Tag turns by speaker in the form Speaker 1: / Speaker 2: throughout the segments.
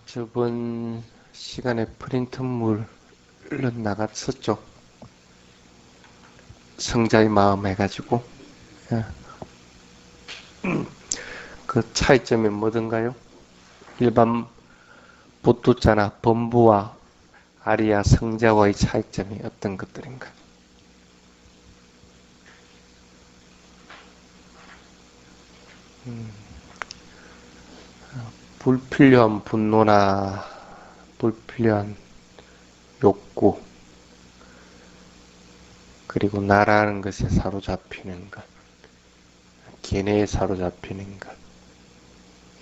Speaker 1: 저번 시간에 프린트물은 나갔었죠. 성자의 마음 해가지고. 예. 그 차이점이 뭐든가요? 일반 보투자나 범부와 아리아 성자와의 차이점이 어떤 것들인가? 불필요한 분노나 불필요한 욕구, 그리고 나라는 것에 사로잡히는 것, 걔네에 사로잡히는 것,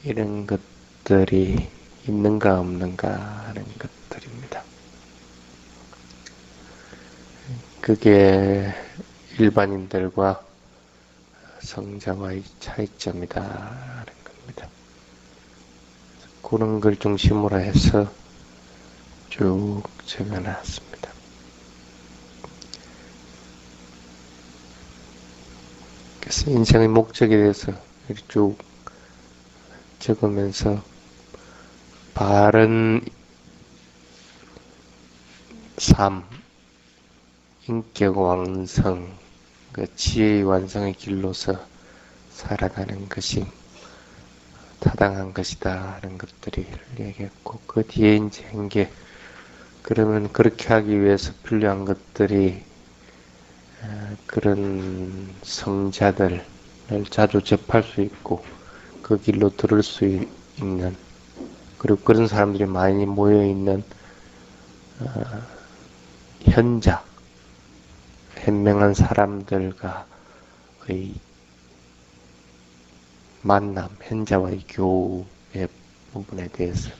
Speaker 1: 이런 것들이 있는가 없는가 하는 것들입니다. 그게 일반인들과 성자와의 차이점이다 하는 겁니다. 그런 걸 중심으로 해서 쭉 적어놨습니다. 그래서 인생의 목적에 대해서 이렇게 쭉 적으면서 바른 삶, 인격 완성, 그 지혜의 완성의 길로서 살아가는 것이 타당한 것이다 하는 것들을 얘기했고, 그 뒤에 이제 한 게, 그러면 그렇게 하기 위해서 필요한 것들이 그런 성자들을 자주 접할 수 있고 그 길로 들을 수 있는, 그리고 그런 사람들이 많이 모여있는 현자, 현명한 사람들과의 만남, 현자와의 교우의 부분에 대해서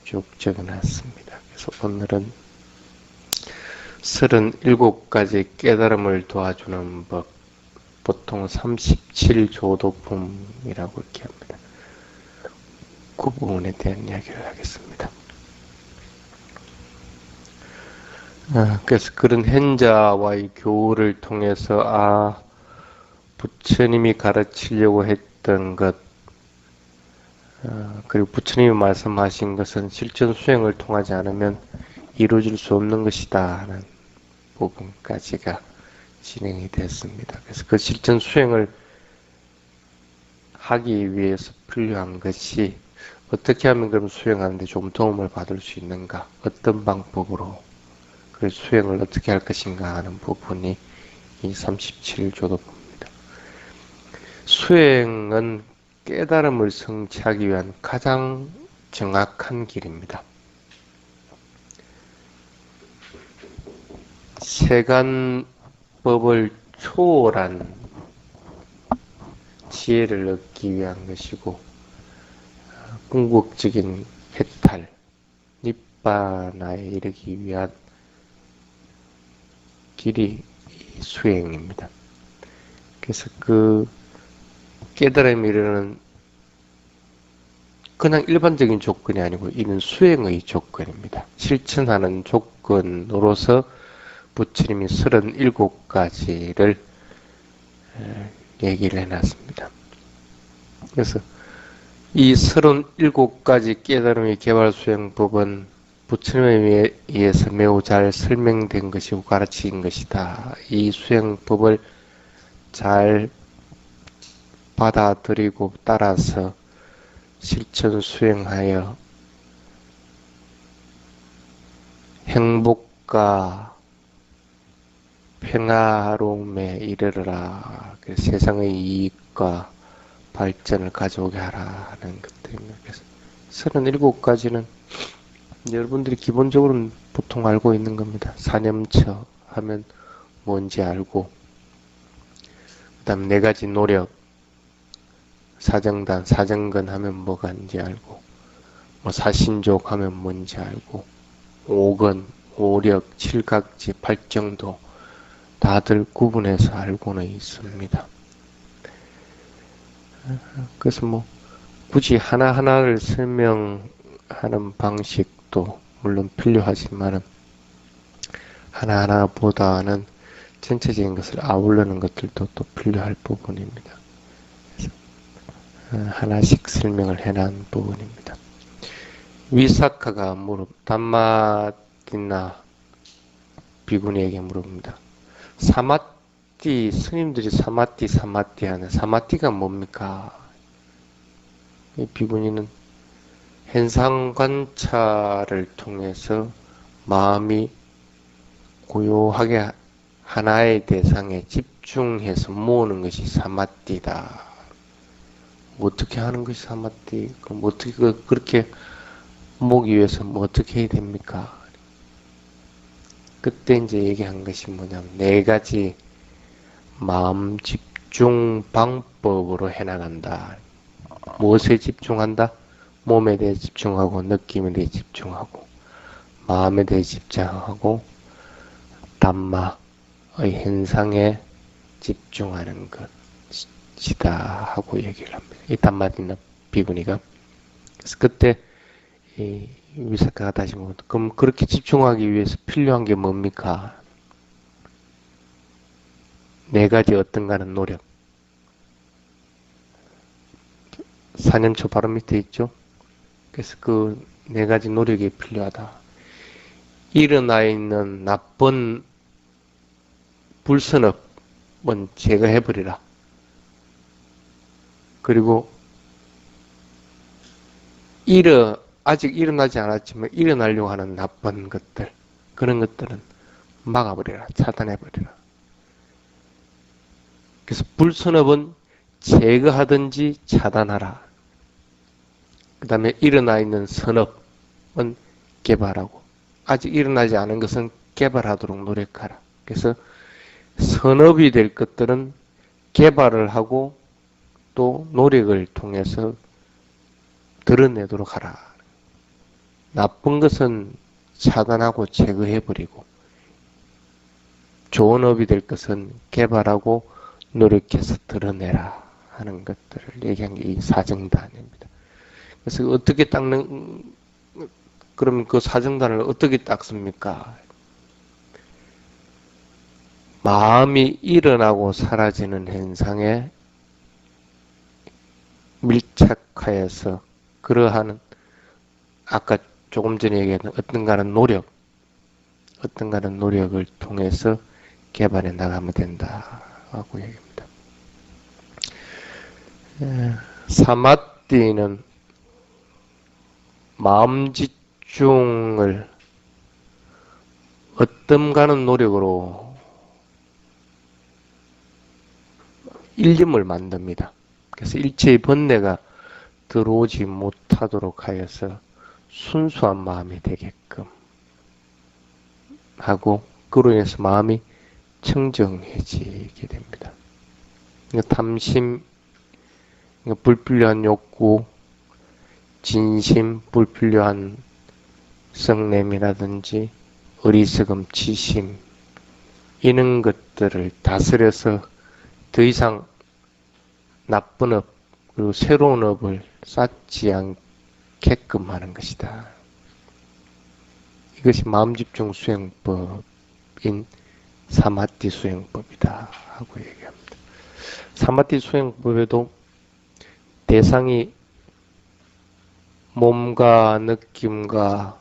Speaker 1: 쭉 적어놨습니다. 그래서 오늘은 37가지 깨달음을 도와주는 법, 보통 37조도품이라고 이렇게 합니다. 그 부분에 대한 이야기를 하겠습니다. 그래서 그런 현자와의 교우를 통해서 부처님이 가르치려고 했던 것, 그리고 부처님이 말씀하신 것은 실천 수행을 통하지 않으면 이루어질 수 없는 것이다 하는 부분까지가 진행이 됐습니다. 그래서 그 실천 수행을 하기 위해서 필요한 것이 어떻게 하면 그럼 수행하는데 좀 도움을 받을 수 있는가, 어떤 방법으로 그 수행을 어떻게 할 것인가 하는 부분이 이 37조도입니다. 수행은 깨달음을 성취하기 위한 가장 정확한 길입니다. 세간법을 초월한 지혜를 얻기 위한 것이고, 궁극적인 해탈, 니바나에 이르기 위한 길이 수행입니다. 그래서 그 깨달음에 이르는 그냥 일반적인 조건이 아니고 이는 수행의 조건입니다. 실천하는 조건으로서 부처님이 37가지를 얘기를 해놨습니다. 그래서 이 37가지 깨달음의 개발 수행법은 부처님에 의해서 매우 잘 설명된 것이고 가르친 것이다. 이 수행법을 잘 받아들이고 따라서 실천 수행하여 행복과 평화로움에 이르러라. 세상의 이익과 발전을 가져오게 하라 하는 것들입니다. 그래서 37가지는 여러분들이 기본적으로는 보통 알고 있는 겁니다. 사념처 하면 뭔지 알고, 그 다음 4가지 노력, 사정단, 사정근 하면 뭐가인지 알고, 사신족 하면 뭔지 알고, 5근, 5력, 7각지, 8정도 다들 구분해서 알고는 있습니다. 그래서 굳이 하나하나를 설명하는 방식도 물론 필요하지만 하나하나보다는 전체적인 것을 아우르는 것들도 또 필요할 부분입니다. 그래서 하나씩 설명을 해놓은 부분입니다. 위사카가 담마띠나 비구니에게 물어봅니다. 사마띠, 스님들이 사마띠 하는 사마띠가 뭡니까? 이 비구니는 현상 관찰을 통해서 마음이 고요하게 하나의 대상에 집중해서 모으는 것이 사마띠다. 어떻게 하는 것이 사마띠? 그럼 어떻게 그렇게 모으기 위해서 어떻게 해야 됩니까? 그때 이제 얘기한 것이 뭐냐면 네 가지 마음 집중 방법으로 해나간다. 무엇에 집중한다? 몸에 대해 집중하고 느낌에 대해 집중하고 마음에 대해 집중하고 담마의 현상에 집중하는 것이다 하고 얘기를 합니다. 이 담마디나 비구니가. 그래서 그때 이 위사카가 다시 묻는다. 그럼 그렇게 집중하기 위해서 필요한 게 뭡니까? 네 가지 어떤가는 노력. 4년초 바로 밑에 있죠? 그래서 그 네 가지 노력이 필요하다. 일어나 있는 나쁜 불선업은 제거해버리라. 그리고 아직 일어나지 않았지만 일어나려고 하는 나쁜 것들, 그런 것들은 막아버리라. 차단해버리라. 그래서 불선업은 제거하든지 차단하라. 그 다음에 일어나 있는 선업은 개발하고 아직 일어나지 않은 것은 개발하도록 노력하라. 그래서 선업이 될 것들은 개발을 하고 또 노력을 통해서 드러내도록 하라. 나쁜 것은 차단하고 제거해버리고 좋은 업이 될 것은 개발하고 노력해서 드러내라 하는 것들을 얘기한 게 이 사정단입니다. 그래서 어떻게 닦는, 그러면 그 사정단을 어떻게 닦습니까? 마음이 일어나고 사라지는 현상에 밀착하여서 그러한 아까 조금 전에 얘기했던 어떤가는 노력을 통해서 개발해 나가면 된다고 얘기합니다. 사마띠는 마음 집중을 어떤가는 노력으로 일념을 만듭니다. 그래서 일체의 번뇌가 들어오지 못하도록 하여서 순수한 마음이 되게끔 하고 그로 인해서 마음이 청정해지게 됩니다. 탐심, 불필요한 욕구, 진심, 불필요한 성냄이라든지 어리석음, 치심 이런 것들을 다스려서 더 이상 나쁜 업 그리고 새로운 업을 쌓지 않게끔 하는 것이다. 이것이 마음집중 수행법인 사마띠 수행법이다 하고 얘기합니다. 사마띠 수행법에도 대상이 몸과 느낌과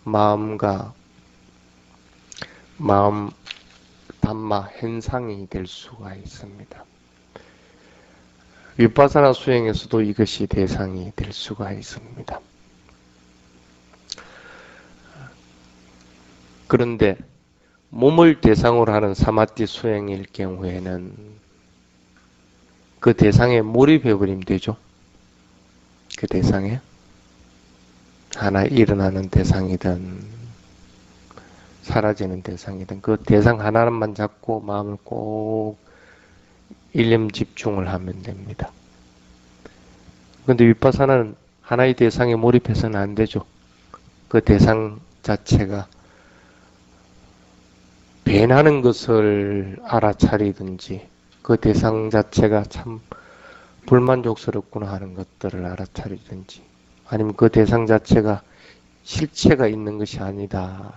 Speaker 1: 마음과 마음 담마 현상이 될 수가 있습니다. 위파사나 수행에서도 이것이 대상이 될 수가 있습니다. 그런데 몸을 대상으로 하는 사마띠 수행일 경우에는 그 대상에 몰입해버리면 되죠. 그 대상에 하나 일어나는 대상이든 사라지는 대상이든 그 대상 하나만 잡고 마음을 꼭 일념 집중을 하면 됩니다. 그런데 위파사나는 하나의 대상에 몰입해서는 안 되죠. 그 대상 자체가 변하는 것을 알아차리든지 그 대상 자체가 참 불만족스럽구나 하는 것들을 알아차리든지 아니면 그 대상 자체가 실체가 있는 것이 아니다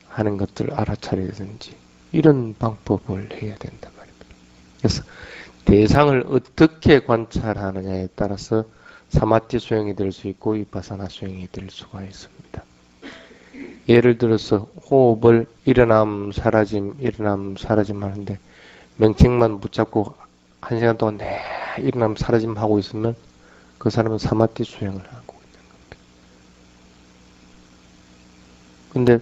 Speaker 1: 하는 것들을 알아차리든지 이런 방법을 해야 된단 말입니다. 그래서 대상을 어떻게 관찰하느냐에 따라서 사마티 수행이 될 수 있고 위파사나 수행이 될 수가 있습니다. 예를 들어서 호흡을 일어남 사라짐 하는데 명칭만 붙잡고 1시간 동안 일어남 사라짐 하고 있으면 그 사람은 사마티 수행을 하고 있는 겁니다. 근데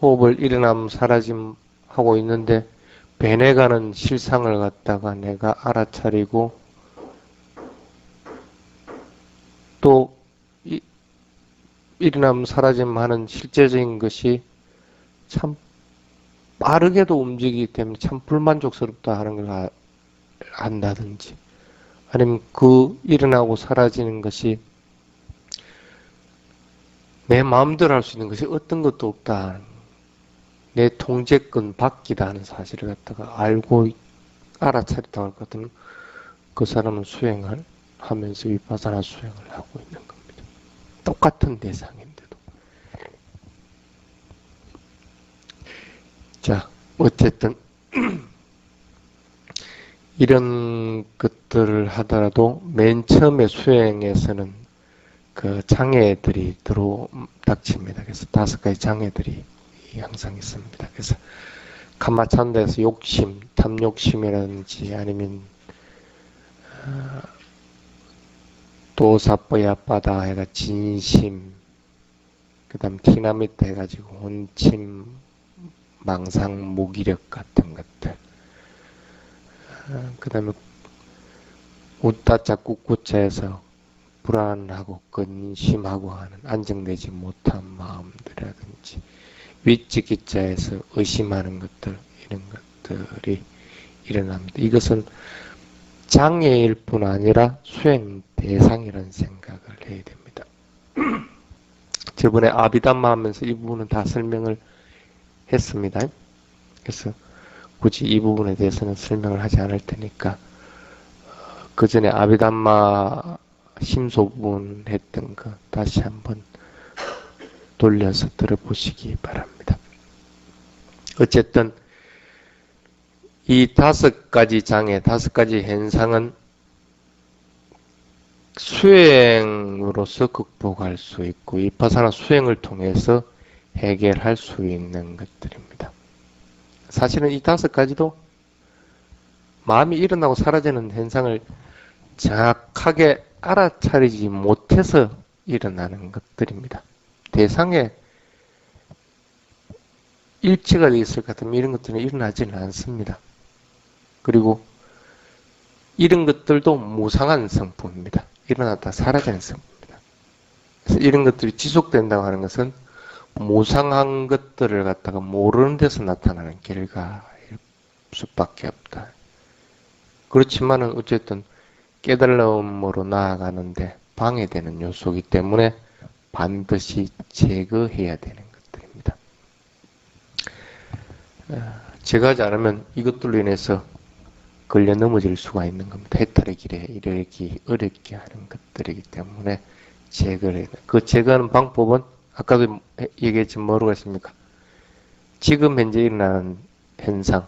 Speaker 1: 호흡을 일어남 사라짐 하고 있는데 배내가는 실상을 갖다가 내가 알아차리고 또 일어남 사라짐 하는 실제적인 것이 참 빠르게도 움직이기 때문에 참 불만족스럽다 하는 걸 안다든지 아니면 그 일어나고 사라지는 것이 내 마음대로 할 수 있는 것이 어떤 것도 없다. 내 통제권 밖이다 하는 사실을 갖다가 알고 알아차렸다고 할 것 같으면 그 사람은 수행을 하면서 위파사나 수행을 하고 있는 겁니다. 똑같은 대상인데도. 자, 어쨌든 이런 것들을 하더라도 맨 처음에 수행에서는 그 장애들이 닥칩니다. 그래서 5가지 장애들이 항상 있습니다. 그래서 카마찬다에서 욕심, 탐욕심이라든지 아니면 도사뽀야빠다 해가 진심, 그 다음 티나미타 해가지고 혼침, 망상, 무기력 같은 것들, 그 다음에 우따자 꾹꾹자에서 불안하고 근심하고 하는 안정되지 못한 마음들이라든지 위치기자에서 의심하는 것들, 이런 것들이 일어납니다. 이것은 장애일 뿐 아니라 수행 대상이라는 생각을 해야 됩니다. 저번에 아비담마 하면서 이 부분은 다 설명을 했습니다. 그래서 굳이 이 부분에 대해서는 설명을 하지 않을 테니까 그 전에 아비담마 심소 부분 했던 거 다시 한번 돌려서 들어보시기 바랍니다. 어쨌든 이 5가지 장애, 5가지 현상은 수행으로서 극복할 수 있고 위파사나 수행을 통해서 해결할 수 있는 것들입니다. 사실은 이 5가지도 마음이 일어나고 사라지는 현상을 정확하게 알아차리지 못해서 일어나는 것들입니다. 대상에 일치가 되어 있을 것 같으면 이런 것들은 일어나지는 않습니다. 그리고 이런 것들도 무상한 성품입니다. 일어났다 사라지는 성품입니다. 그래서 이런 것들이 지속된다고 하는 것은 무상한 것들을 갖다가 모르는 데서 나타나는 결과일 수밖에 없다. 그렇지만은 어쨌든 깨달음으로 나아가는데 방해되는 요소이기 때문에 반드시 제거해야 되는 것들입니다. 제거하지 않으면 이것들로 인해서 걸려 넘어질 수가 있는 겁니다. 해탈의 길에 이르기 어렵게 하는 것들이기 때문에 제거를 해야 돼요. 그 제거하는 방법은 아까도 얘기했지만 뭐라고 했습니까? 지금 현재 일어나는 현상을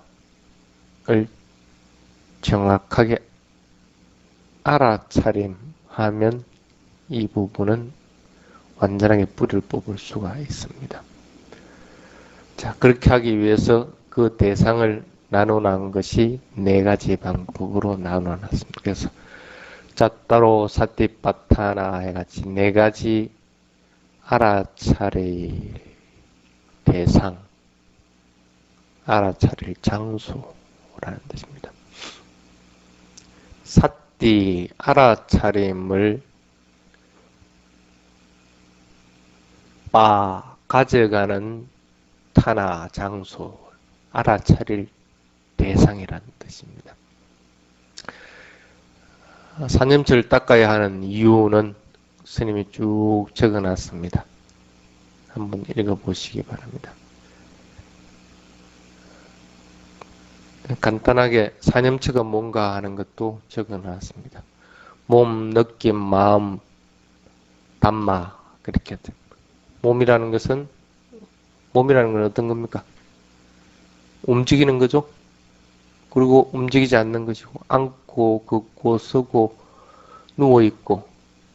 Speaker 1: 정확하게 알아차림하면 이 부분은 완전하게 뿌리를 뽑을 수가 있습니다. 자, 그렇게 하기 위해서 그 대상을 나눠놓은 것이 4가지 방법으로 나눠놨습니다. 그래서 짜따로 사티파타나 해같이 4가지 알아차릴 대상, 알아차릴 장소라는 뜻입니다. 사띠, 알아차림을 가져가는 타나, 장소, 알아차릴 대상이라는 뜻입니다. 산념체를 닦아야 하는 이유는 스님이 쭉 적어놨습니다. 한번 읽어보시기 바랍니다. 간단하게 산념체가 뭔가 하는 것도 적어놨습니다. 몸, 느낌, 마음, 담마 그렇게 몸이라는 건 어떤 겁니까? 움직이는 거죠. 그리고 움직이지 않는 것이고 앉고 걷고 서고 누워있고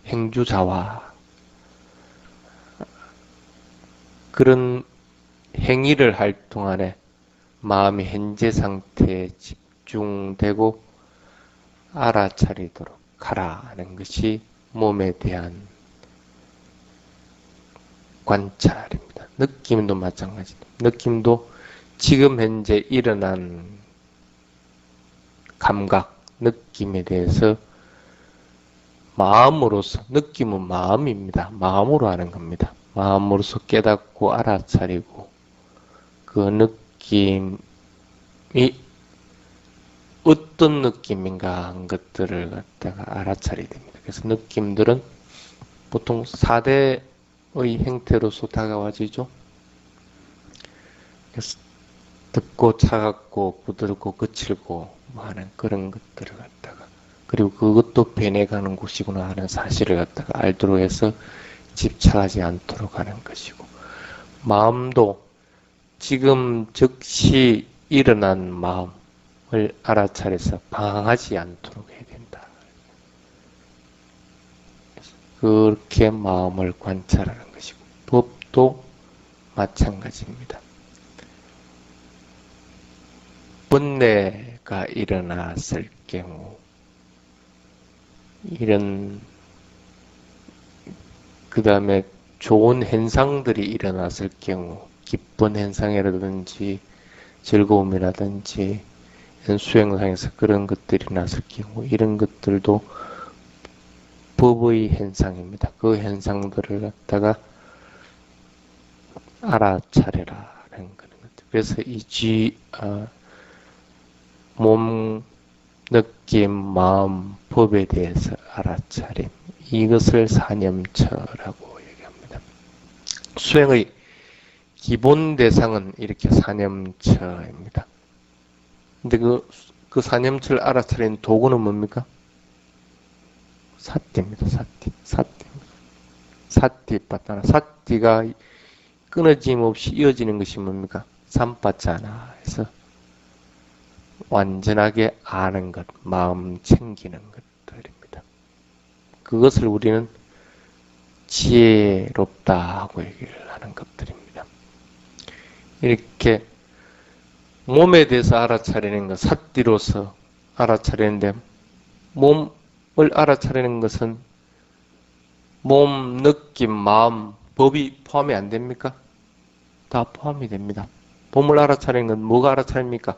Speaker 1: 행주자와 그런 행위를 할 동안에 마음이 현재 상태에 집중되고 알아차리도록 하라는 것이 몸에 대한 관찰입니다. 느낌도 마찬가지입니다. 느낌도 지금 현재 일어난 감각, 느낌에 대해서 마음으로서, 느낌은 마음입니다. 마음으로 하는 겁니다. 마음으로서 깨닫고 알아차리고 그 느낌이 어떤 느낌인가 한 것들을 갖다가 알아차리게 됩니다. 그래서 느낌들은 보통 4대의 형태로서 다가와지죠. 그래서 덥고 차갑고 부드럽고 거칠고 하는 그런 것들을 갖다가 그리고 그것도 변해가는 곳이구나 하는 사실을 갖다가 알도록 해서 집착하지 않도록 하는 것이고 마음도 지금 즉시 일어난 마음을 알아차려서 방황하지 않도록 해야 된다. 그렇게 마음을 관찰하는 것이고 법도 마찬가지입니다. 번뇌가 일어났을 경우 이런 그 다음에 좋은 현상들이 일어났을 경우 기쁜 현상이라든지 즐거움이라든지 수행상에서 그런 것들이 났을 경우 이런 것들도 법의 현상입니다. 그 현상들을 갖다가 알아차려라는 그런 것들. 그래서 이 몸, 느낌, 마음, 법에 대해서 알아차림. 이것을 사념처라고 얘기합니다. 수행의 기본 대상은 이렇게 사념처입니다. 근데 그 사념처를 알아차리는 도구는 뭡니까? 사띠입니다. 사띠빠따나. 사띠가 끊어짐 없이 이어지는 것이 뭡니까? 삼빠짜나 해서 완전하게 아는 것, 마음 챙기는 것들입니다. 그것을 우리는 지혜롭다 하고 얘기를 하는 것들입니다. 이렇게 몸에 대해서 알아차리는 것, 사띠로서 알아차리는데 몸을 알아차리는 것은 몸, 느낌, 마음, 법이 포함이 안 됩니까? 다 포함이 됩니다. 몸을 알아차리는 건 뭐가 알아차립니까?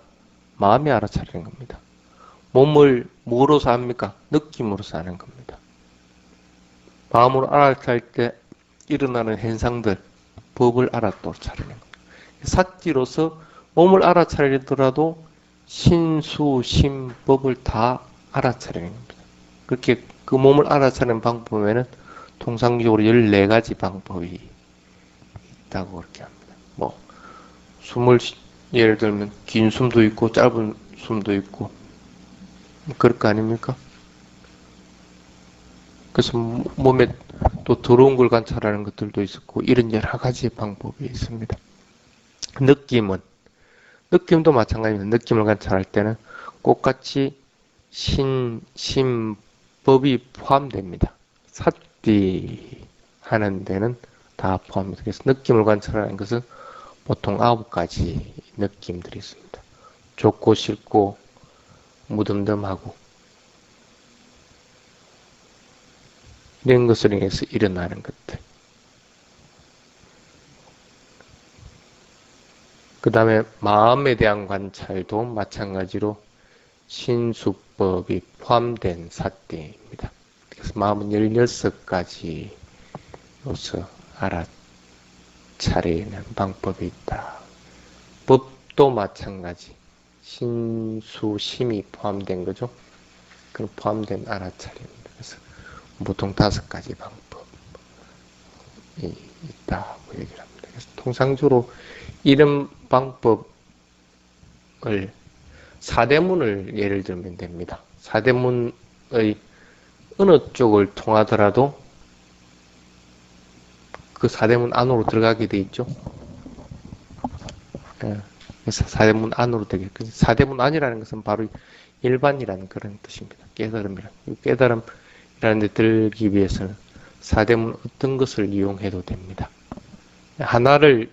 Speaker 1: 마음이 알아차리는 겁니다. 몸을 뭐로서 합니까? 느낌으로서 하는 겁니다. 마음으로 알아차릴 때 일어나는 현상들, 법을 알아차리는 겁니다. 사띠로서 몸을 알아차리더라도 신수, 심법을 다 알아차리는 겁니다. 그렇게 그 몸을 알아차리는 방법에는 통상적으로 14가지 방법이 있다고 그렇게 합니다. 뭐 숨을 예를 들면 긴 숨도 있고 짧은 숨도 있고 그럴 거 아닙니까? 그래서 몸에 또 더러운 걸 관찰하는 것들도 있었고 이런 여러 가지 방법이 있습니다. 느낌도 마찬가지입니다. 느낌을 관찰할 때는 똑같이 신, 심, 법이 포함됩니다. 사띠 하는 데는 다 포함됩니다. 그래서 느낌을 관찰하는 것은 보통 9가지 느낌들이 있습니다. 좋고 싫고 무덤덤하고 이런 것을 인해서 일어나는 것들. 그 다음에 마음에 대한 관찰도 마찬가지로 신수법이 포함된 사띠입니다. 그래서 마음은 16가지로서 알아차리는 방법이 있다. 법도 마찬가지. 신수심이 포함된 거죠. 그럼 포함된 알아차리입니다. 그래서 보통 5가지 방법이 있다고 얘기를 합니다. 그래서 통상적으로 이런 방법을 사대문을 예를 들면 됩니다. 사대문의 어느 쪽을 통하더라도 그 사대문 안으로 들어가게 돼 있죠. 그래서 사대문 안으로 되게끔. 사대문 안이라는 것은 바로 일반이라는 그런 뜻입니다. 깨달음이라는. 깨달음 데 들기 위해서는 사대문 어떤 것을 이용해도 됩니다. 하나를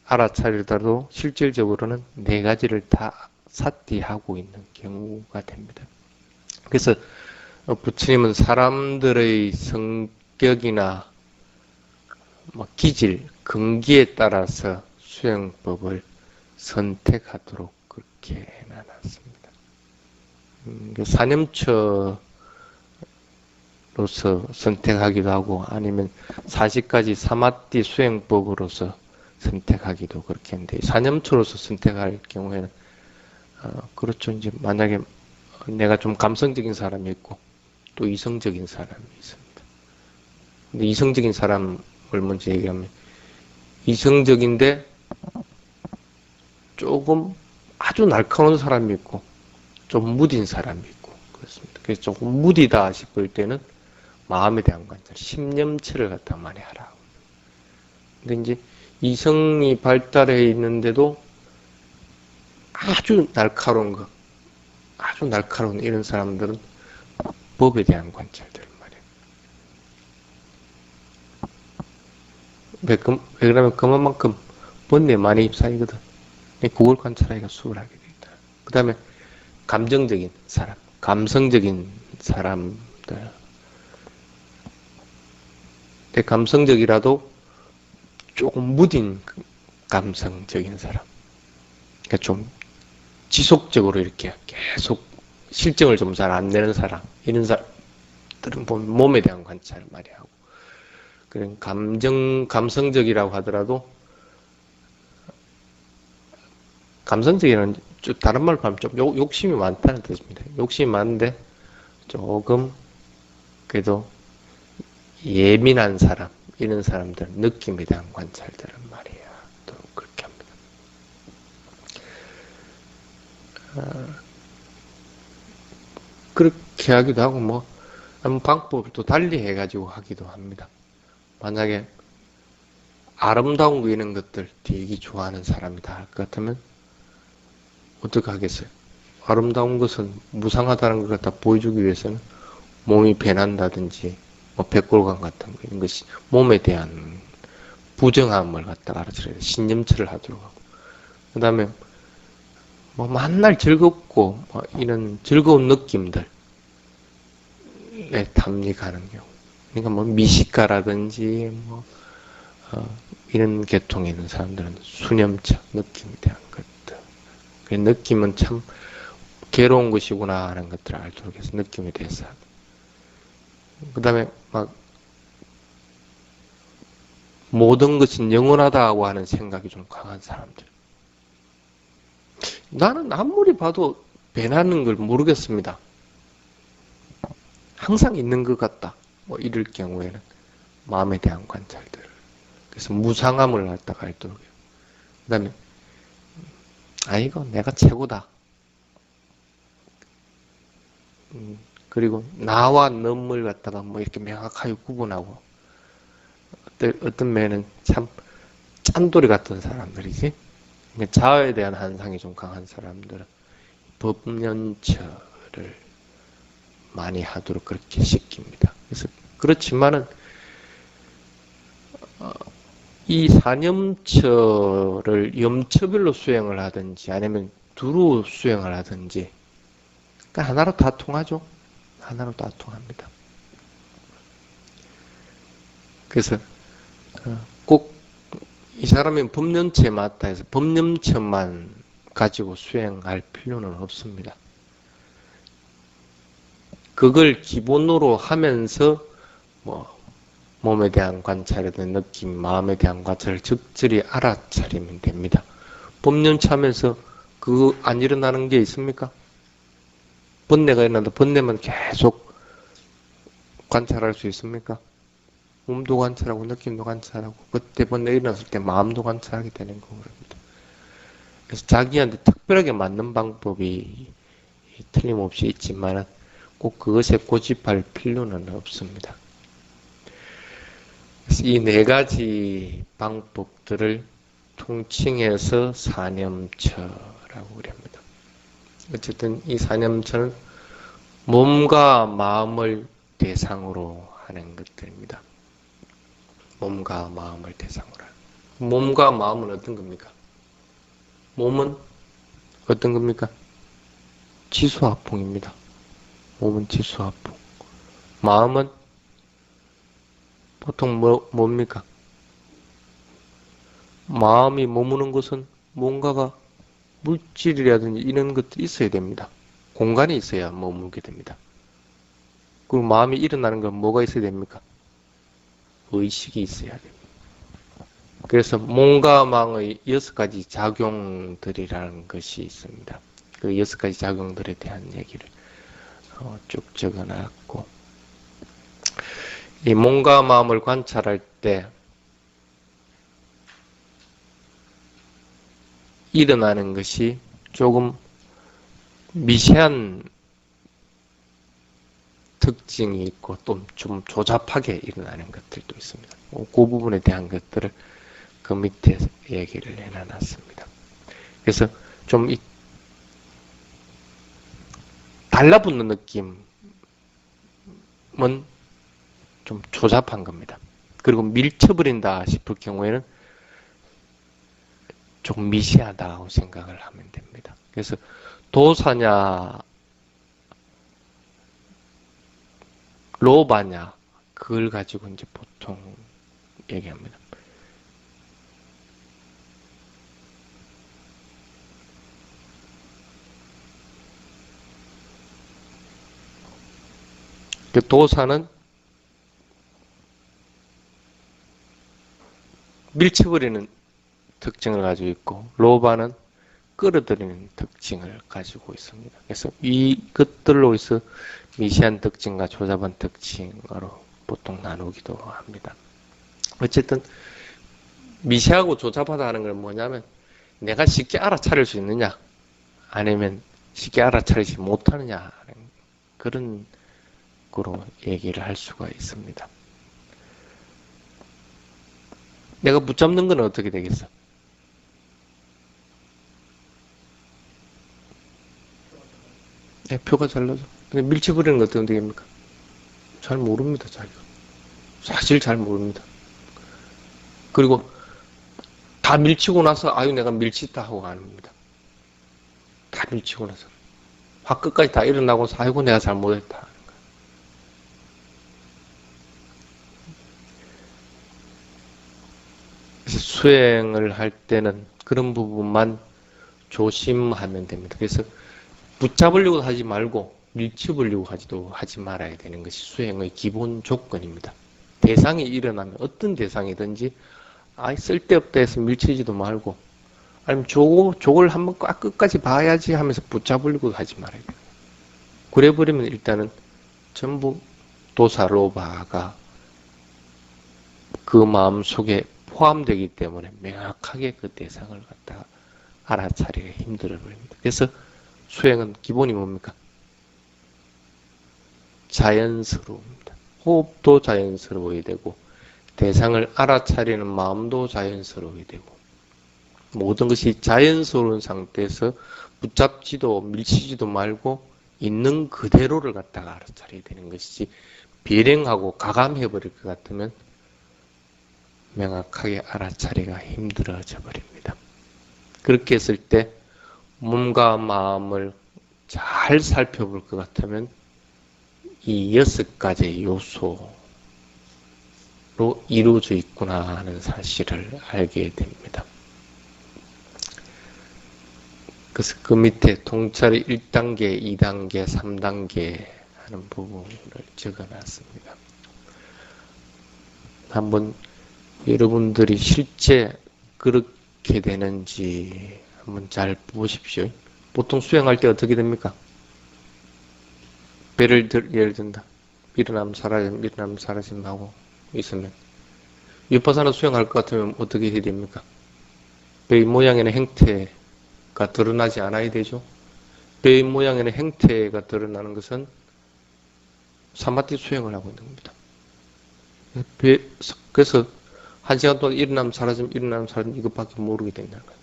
Speaker 1: 알아차리더라도 실질적으로는 네 가지를 다 삿대하고 있는 경우가 됩니다. 그래서 부처님은 사람들의 성격이나 기질, 근기에 따라서 수행법을 선택하도록 그렇게 해놨습니다. 사념처로서 선택하기도 하고 아니면 40가지 사마띠 수행법으로서 선택하기도 그렇게 했는데 사념처로서 선택할 경우에는 그렇죠. 이제 만약에 내가 좀 감성적인 사람이 있고 또 이성적인 사람이 있습니다. 근데 이성적인 사람을 먼저 얘기하면 이성적인데 조금 아주 날카로운 사람이 있고 좀 무딘 사람이 있고 그렇습니다. 그래서 조금 무디다 싶을 때는 마음에 대한 관찰, 심념체를 갖다 많이 하라. 근데 이제 이성이 발달해 있는데도 아주 날카로운 거, 아주 날카로운 이런 사람들은 법에 대한 관찰들 말이에요. 왜 그러면 그만큼 번뇌 많이 입사이거든. 그걸 관찰하기가 수월하게 돼 있다. 그 다음에 감정적인 사람, 감성적인 사람들. 감성적이라도 조금 무딘 감성적인 사람. 그러니까 좀 지속적으로 이렇게 계속 실정을 좀 잘 안 내는 사람. 이런 사람들은 보면 몸에 대한 관찰을 많이 하고. 그런 감성적이라고 하더라도 감성적이라는 다른 말로 하면 좀 욕심이 많다는 뜻입니다. 욕심이 많은데 조금 그래도 예민한 사람, 이런 사람들 느낌에 대한 관찰들은 말이야. 또 그렇게 합니다. 그렇게 하기도 하고 방법을 또 달리 해가지고 하기도 합니다. 만약에 아름다운 거 이런 것들 되게 좋아하는 사람이다 할 것 같으면 어떻게 하겠어요? 아름다운 것은 무상하다는 걸 갖다 보여주기 위해서는 몸이 변한다든지 백골관 같은 거 이런 것이 몸에 대한 부정함을 갖다가 알아차려야 신념체를 하도록 하고 그 다음에 만날 즐겁고 이런 즐거운 느낌들에 탐닉하는 경우 그러니까 미식가라든지 이런 계통에 있는 사람들은 수념체 느낌에 대한 것들 그 느낌은 참 괴로운 것이구나 하는 것들을 알도록 해서 느낌에 대해서 그 다음에 모든 것은 영원하다고 하는 생각이 좀 강한 사람들. 나는 아무리 봐도 변하는 걸 모르겠습니다. 항상 있는 것 같다. 이럴 경우에는 마음에 대한 관찰들. 그래서 무상함을 갖다가 알도록 해요. 그 다음에 이거 내가 최고다. 그리고 나와 넘을 갖다가 이렇게 명확하게 구분하고 어떤 면은 참 짠돌이 같은 사람들이지. 자아에 대한 한상이 좀 강한 사람들은 법연처를 많이 하도록 그렇게 시킵니다. 그래서 그렇지만은 이 사념처를 염처별로 수행을 하든지 아니면 두루 수행을 하든지 그러니까 하나로 다 통하죠. 하나로 다 통합니다. 그래서 꼭 이 사람이 법념체에 맞다 해서 법념체만 가지고 수행할 필요는 없습니다. 그걸 기본으로 하면서 몸에 대한 관찰이든 느낌, 마음에 대한 관찰을 적절히 알아차리면 됩니다. 법념체 하면서 그거 안 일어나는 게 있습니까? 번뇌가 일어난다. 번뇌만 계속 관찰할 수 있습니까? 몸도 관찰하고 느낌도 관찰하고 그때 번뇌 일어났을 때 마음도 관찰하게 되는 겁니다. 그래서 자기한테 특별하게 맞는 방법이 틀림없이 있지만 꼭 그것에 고집할 필요는 없습니다. 그래서 이 네 가지 방법들을 통칭해서 사념처라고 합니다. 어쨌든 이 사념처는 몸과 마음을 대상으로 하는 것들입니다. 몸과 마음을 대상으로 하는. 몸과 마음은 어떤 겁니까? 몸은 어떤 겁니까? 지수화풍입니다. 몸은 지수화풍. 마음은 보통 뭡니까? 마음이 머무는 곳은 뭔가가 물질이라든지 이런 것들이 있어야 됩니다. 공간이 있어야 머물게 됩니다. 그리고 마음이 일어나는 건 뭐가 있어야 됩니까? 의식이 있어야 됩니다. 그래서 몸과 마음의 6가지 작용들이라는 것이 있습니다. 그 6가지 작용들에 대한 얘기를 쭉 적어놨고, 이 몸과 마음을 관찰할 때 일어나는 것이 조금 미세한 특징이 있고 또 좀 조잡하게 일어나는 것들도 있습니다. 그 부분에 대한 것들을 그 밑에 얘기를 해놨습니다. 그래서 좀 달라붙는 느낌은 좀 조잡한 겁니다. 그리고 밀쳐버린다 싶을 경우에는 조금 미시하다고 생각을 하면 됩니다. 그래서 도사냐 로바냐 그걸 가지고 이제 보통 얘기합니다. 그 도사는 밀쳐버리는 특징을 가지고 있고 로바는 끌어들이는 특징을 가지고 있습니다. 그래서 이것들로 해서 미시한 특징과 조잡한 특징으로 보통 나누기도 합니다. 어쨌든 미시하고 조잡하다는 건 뭐냐면 내가 쉽게 알아차릴 수 있느냐 아니면 쉽게 알아차리지 못하느냐 하는 그런 거로 얘기를 할 수가 있습니다. 내가 붙잡는 건 어떻게 되겠어? 네, 표가 잘라져. 근데 밀쳐버리는 건 어떻게 됩니까? 잘 모릅니다, 자기가. 사실 잘 모릅니다. 그리고 다 밀치고 나서 아유 내가 밀치다 하고 안 합니다. 다 밀치고 나서 확 끝까지 다 일어나고 아이고 내가 잘못했다 하는 거예요. 그래서 수행을 할 때는 그런 부분만 조심하면 됩니다. 그래서 붙잡으려고 하지 말고 밀쳐보려고 하지 말아야 되는 것이 수행의 기본 조건입니다. 대상이 일어나면 어떤 대상이든지 쓸데없다 해서 밀치지도 말고 아니면 저걸 한번 끝까지 봐야지 하면서 붙잡으려고 하지 말아야 돼요. 그래버리면 일단은 전부 도사로바가 그 마음 속에 포함되기 때문에 명확하게 그 대상을 갖다가 알아차리기가 힘들어 버립니다. 그래서 수행은 기본이 뭡니까? 자연스러움입니다. 호흡도 자연스러워야 되고 대상을 알아차리는 마음도 자연스러워야 되고 모든 것이 자연스러운 상태에서 붙잡지도 밀치지도 말고 있는 그대로를 갖다가 알아차려야 되는 것이지 비행하고 가감해버릴 것 같으면 명확하게 알아차리기가 힘들어져 버립니다. 그렇게 했을 때 몸과 마음을 잘 살펴볼 것 같으면 이 6가지 요소로 이루어져 있구나 하는 사실을 알게 됩니다. 그래서 그 밑에 통찰의 1단계, 2단계, 3단계 하는 부분을 적어놨습니다. 한번 여러분들이 실제 그렇게 되는지 한번 잘 보십시오. 보통 수행할 때 어떻게 됩니까? 예를 든다. 일어나면 사라짐 하고 있으면 위파사나 수행할 것 같으면 어떻게 해야 됩니까? 배의 모양에는 행태가 드러나지 않아야 되죠. 배의 모양에는 행태가 드러나는 것은 사마티 수행을 하고 있는 겁니다. 그래서 1시간 동안 일어나면 사라짐 이것밖에 모르게 된다는 거예요.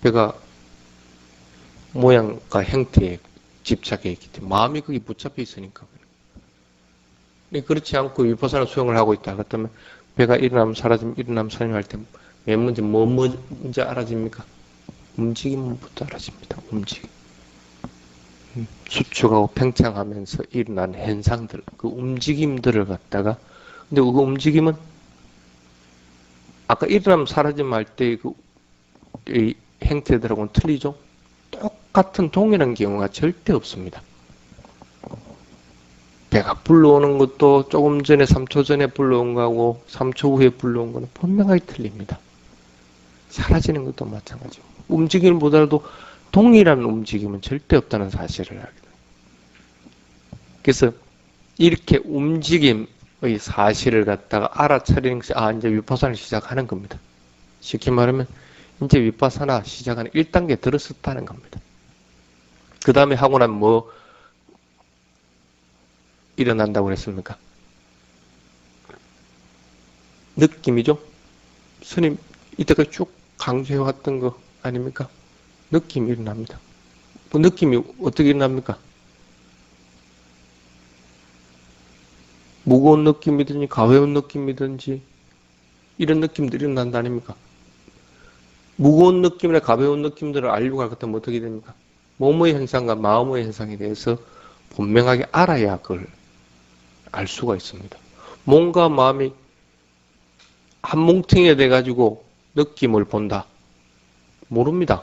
Speaker 1: 배가 모양과 행태에 집착해 있기 때문에 마음이 거기 붙잡혀 있으니까. 그렇지 않고 위파사나 수행을 하고 있다. 그렇다면 배가 일어나면 사라지면 일어나면 사라지면 할 때 맨 먼저 뭐 먼저 알아집니까? 움직임부터 알아집니다. 움직임. 수축하고 팽창하면서 일어난 현상들, 그 움직임들을 갖다가 근데 그 움직임은 아까 일어나면 사라지면 할 때 그 행태들하고는 틀리죠? 똑같은 동일한 경우가 절대 없습니다. 배가 불러오는 것도 조금 전에 3초 전에 불러온 거하고 3초 후에 불러온 거는 분명하게 틀립니다. 사라지는 것도 마찬가지고 움직임보다도 동일한 움직임은 절대 없다는 사실을 알게 됩니다. 그래서 이렇게 움직임의 사실을 갖다가 알아차리는 것이 이제 위파사나를 시작하는 겁니다. 쉽게 말하면 이제 위파사나 시작하는 1단계 들어섰다는 겁니다. 그 다음에 하고 나면 뭐 일어난다고 그랬습니까? 느낌이죠? 스님 이때까지 쭉 강조해왔던 거 아닙니까? 느낌이 일어납니다. 그 느낌이 어떻게 일어납니까? 무거운 느낌이든지 가벼운 느낌이든지 이런 느낌들이 일어난다 아닙니까? 무거운 느낌이나 가벼운 느낌들을 알려고 할 것 같으면 어떻게 됩니까? 몸의 현상과 마음의 현상에 대해서 분명하게 알아야 그걸 알 수가 있습니다. 몸과 마음이 한 뭉텅이가 돼가지고 느낌을 본다. 모릅니다.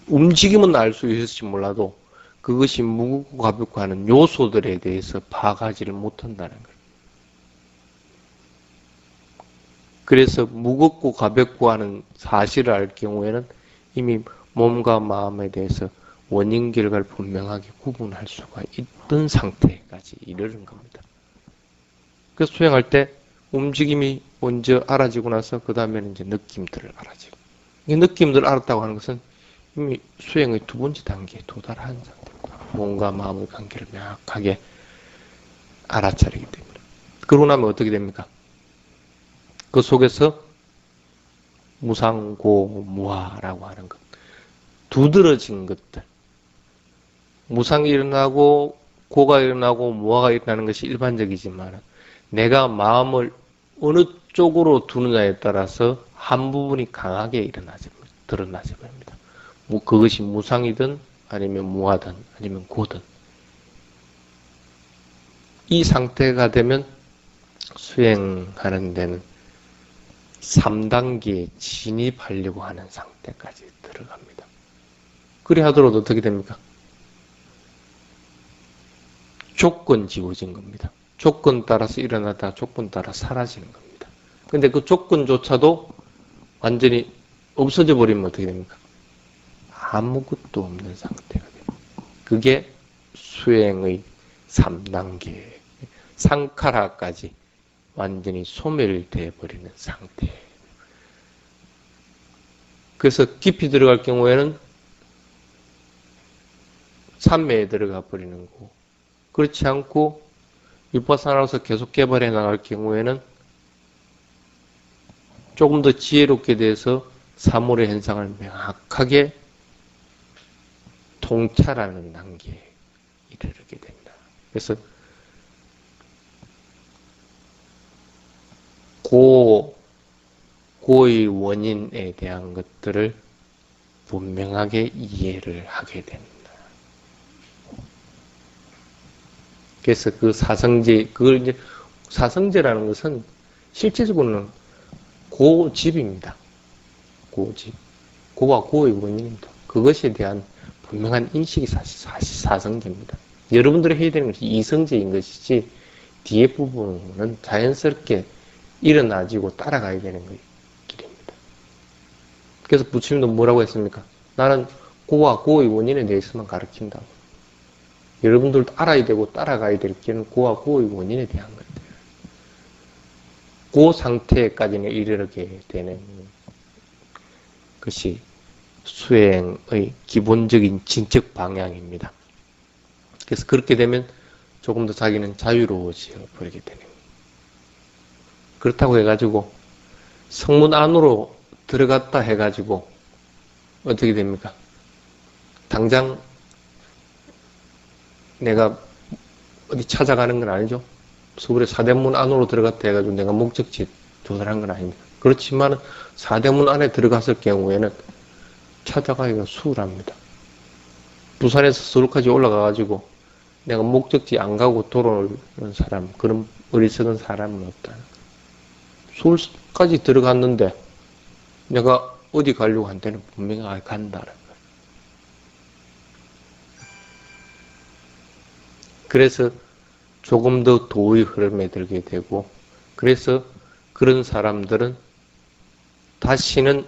Speaker 1: 움직임은 알 수 있을지 몰라도 그것이 무겁고 가볍고 하는 요소들에 대해서 파악하지를 못한다는 거예요. 그래서 무겁고 가볍고 하는 사실을 알 경우에는 이미 몸과 마음에 대해서 원인 결과를 분명하게 구분할 수가 있던 상태까지 이르는 겁니다. 그래서 수행할 때 움직임이 먼저 알아지고 나서 그 다음에는 이제 느낌들을 알아지고 이 느낌들을 알았다고 하는 것은 이미 수행의 두 번째 단계에 도달한 상태입니다. 몸과 마음의 관계를 명확하게 알아차리기 때문에. 그러고 나면 어떻게 됩니까? 그 속에서 무상고, 무아라고 하는 것. 두드러진 것들. 무상이 일어나고, 고가 일어나고, 무아가 일어나는 것이 일반적이지만, 내가 마음을 어느 쪽으로 두느냐에 따라서 한 부분이 강하게 드러나져 버립니다. 그것이 무상이든, 아니면 무아든, 아니면 고든. 이 상태가 되면 수행하는 데는 3단계에 진입하려고 하는 상태까지 들어갑니다. 그리 하더라도 어떻게 됩니까? 조건 지워진 겁니다. 조건 따라서 일어나다가 조건 따라 사라지는 겁니다. 근데 그 조건조차도 완전히 없어져 버리면 어떻게 됩니까? 아무것도 없는 상태가 됩니다. 그게 수행의 3단계, 상카라까지 완전히 소멸되어 버리는 상태. 그래서 깊이 들어갈 경우에는 삼매에 들어가 버리는 거고, 그렇지 않고 위파사나로서 계속 개발해 나갈 경우에는 조금 더 지혜롭게 돼서 사물의 현상을 명확하게 통찰하는 단계에 이르게 된다. 그래서 고의 원인에 대한 것들을 분명하게 이해를 하게 됩니다. 그래서 그 사성제, 그걸 이제, 사성제라는 것은 실제적으로는 고집입니다. 고집. 고와 고의 원인입니다. 그것에 대한 분명한 인식이 사실 사성제입니다. 여러분들이 해야 되는 것이 이성제인 것이지, 뒤에 부분은 자연스럽게 일어나지고 따라가야 되는 길입니다. 그래서 부처님도 뭐라고 했습니까? 나는 고와 고의 원인에 대해서만 가르친다고. 여러분들도 알아야 되고 따라가야 될 길은 고와 고의 원인에 대한 것들. 그 상태까지는 이르게 되는 것이 수행의 기본적인 진척 방향입니다. 그래서 그렇게 되면 조금 더 자기는 자유로워져 버리게 되는 거예요. 그렇다고 해가지고 성문 안으로 들어갔다 해가지고 어떻게 됩니까? 당장 내가 어디 찾아가는 건 아니죠. 서울의 사대문 안으로 들어갔다 해가지고 내가 목적지 조사를 한 건 아닙니다. 그렇지만 사대문 안에 들어갔을 경우에는 찾아가기가 수월합니다. 부산에서 서울까지 올라가가지고 내가 목적지 안 가고 돌아오는 사람, 그런 어리석은 사람은 없다. 서울까지 들어갔는데 내가 어디 가려고 한 때는 분명히 간다는 거예요. 그래서 조금 더 도의 흐름에 들게 되고, 그래서 그런 사람들은 다시는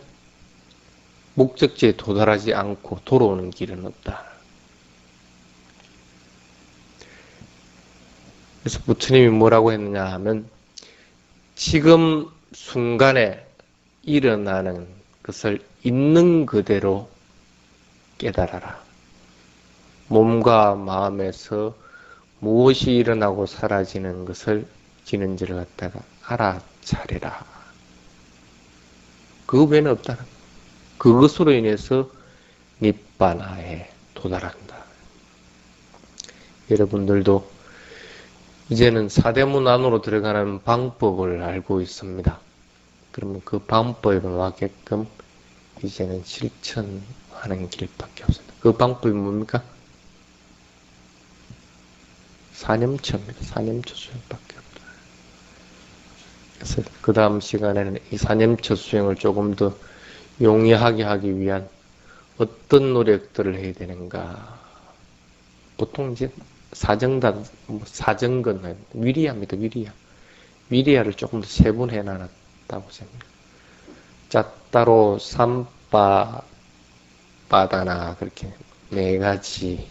Speaker 1: 목적지에 도달하지 않고 돌아오는 길은 없다. 그래서 부처님이 뭐라고 했느냐 하면, 지금 순간에 일어나는 것을 있는 그대로 깨달아라. 몸과 마음에서 무엇이 일어나고 사라지는 것을 지는지를 갖다가 알아차리라. 그 외에는 없다는 거예요. 그것으로 인해서 니bbāna에 도달한다. 여러분들도 이제는 사대문 안으로 들어가는 방법을 알고 있습니다. 그러면 그 방법에 맞게끔 이제는 실천하는 길밖에 없습니다. 그 방법이 뭡니까? 사념처입니다. 사념처 수행밖에 없다. 그래서 그 다음 시간에는 이 사념처 수행을 조금 더 용이하게 하기 위한 어떤 노력들을 해야 되는가. 보통 이제 사정건, 위리야입니다. 위리야를 조금 더 세분해 놨다고 생각합니다. 짜따로 삼바바다나 그렇게 네 가지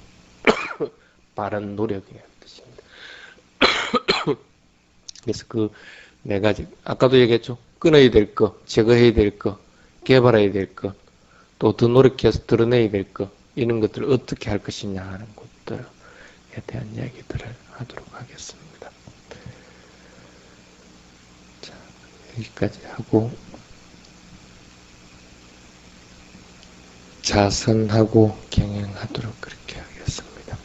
Speaker 1: 바른 노력이라는 뜻입니다. 그래서 그 네 가지, 아까도 얘기했죠. 끊어야 될 거, 제거해야 될 거, 개발해야 될 것, 또 더 노력해서 드러내야 될 것, 이런 것들을 어떻게 할 것이냐 하는 것들에 대한 이야기들을 하도록 하겠습니다. 자, 여기까지 하고, 자선하고 경영하도록 그렇게 하겠습니다.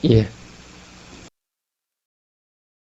Speaker 1: 예.